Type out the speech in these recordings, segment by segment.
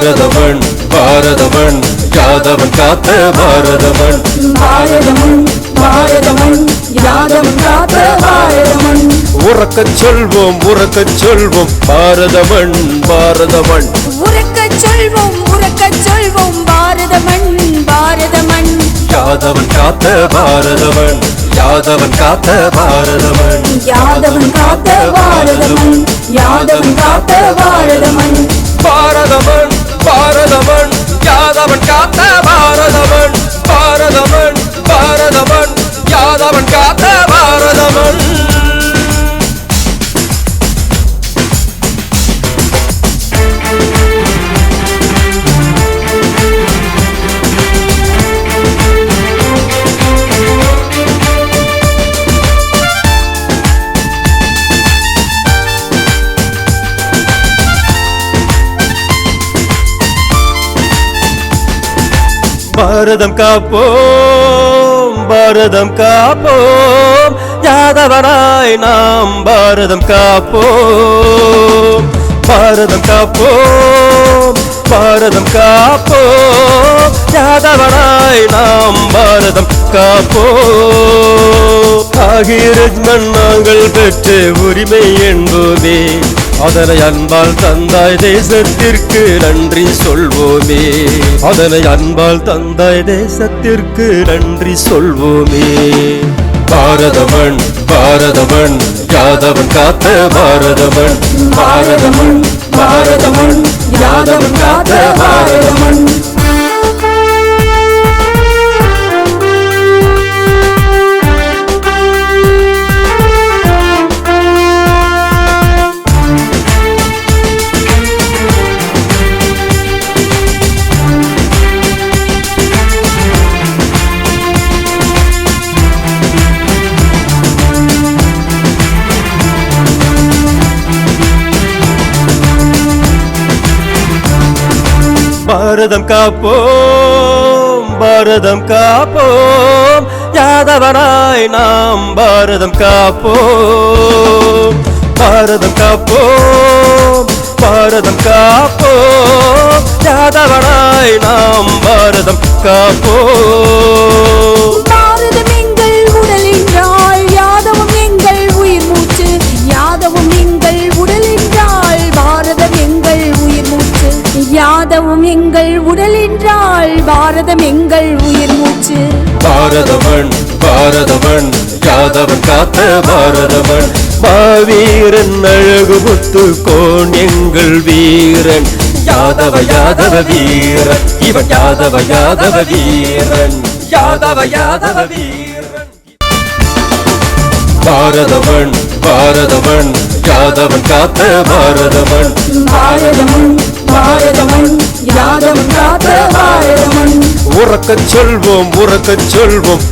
பாரதமண் பாரதமண் யாதவன் காத்த பாரதமண் பாரதமண் பாரதமண் யாதவன் காத்த பாரதமண் உறக்கச் சொல்வோம் பாரதமண் பாரதமண் உறக்கச் சொல்வோம் பாரதமண் பாரதமண் யாதவன் காத்த பாரதமண் யாதவன் காத்த பாரதமண் யாதவன் காத்த பாரதமண் யாதவன் காத்த பாரதமண் பாரதமண் பாரதமண் யாதவன் காத்த பாரதமண் பாரதமண் பாரதமண் யாதவன் காத்த பாரதமண் பாரதம் காப்போம் யாதவனாய் நாம் பாரதம் காப்போம் யாதவனாய் நாம் பாரதம் காப்போம் ஆகிரஜ்மன் நாங்கள் பெற்ற உரிமை என்போமே அதனை அன்பால் தந்தாய் தேசத்திற்கு நன்றி சொல்வோமே அதனை அன்பால் தந்தாய் தேசத்திற்கு நன்றி சொல்வோமே பாரதமண் பாரதமண் யாதவன் காத்த பாரதமண் பாரதமண் பாரதமண் யாதவன் காத்த பாரதமண் பாரதம் காப்போம் யாதவனாய் நாம் பாரதம் காப்போம் யாதவனாய் நாம் பாரதம் காப்போம் பாரதம் எங்கள் உடல் என்றால் யாதவம் எங்கள் உயிர் மூச்சு யாதவம் எங்கள் உடல் என்றால் பாரதம் எங்கள் உயிர் மூச்சு யாதவம் எங்கள் உடல் என்றால் பாரதம் எங்கள் உயிர் மூச்சு பாரதமண் பாரதமண் யாதவன் காத்த பாரதமண் மாவீரன் அழகு முத்து கோன் எங்கள் வீரன் யாதவ வீரன் இவன் யாதவ வீரன் யாதவ வீரன் பாரதமண் யாதவன் காத்த பாரதமண் பாரதமண் யாதவன் காத்த பாரதமண் உறக்கச் சொல்வோம்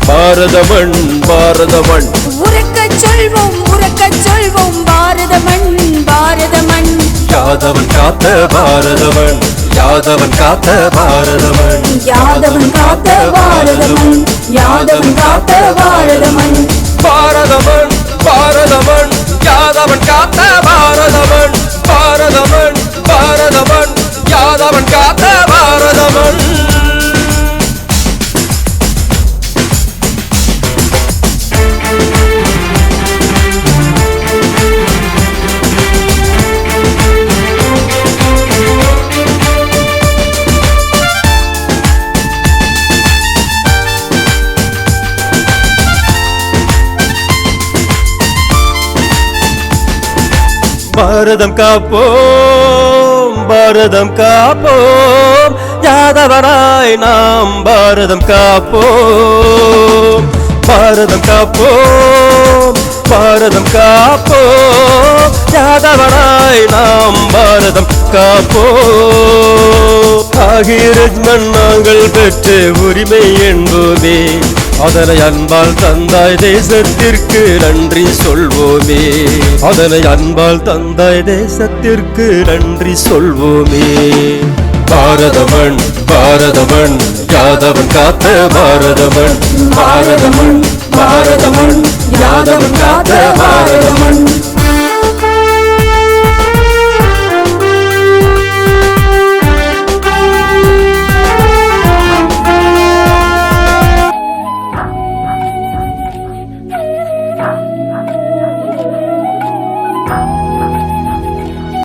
பாரதமண் உறக்கச் சொல்வோம் பாரதமண் யாதவன் காத்த பாரதமண் யாதவன் காத்த பாரதமண் யாதவன் காத்த பாரதமண் யாதவன் காத்த பாரதமண் பாரதமண் யாதவன் காத்த பாரதமண் யாதவன் காத்த பாரதமண் பாரதம் காப்போம் யாதவனாய் நாம் பாரதம் காப்போம் யாதவனாய் நாம் பாரதம் காப்போம் ஆகிரஜ்மன் நாங்கள் பெற்ற உரிமை என்போமே அதனை அன்பால் தந்தாய் தேசத்திற்கு நன்றி சொல்வோமே அதனை அன்பால் தந்தாய் தேசத்திற்கு நன்றி சொல்வோமே பாரதமண் யாதவன் காத்த பாரதமண் யாதவன் காத்த பாரதமண்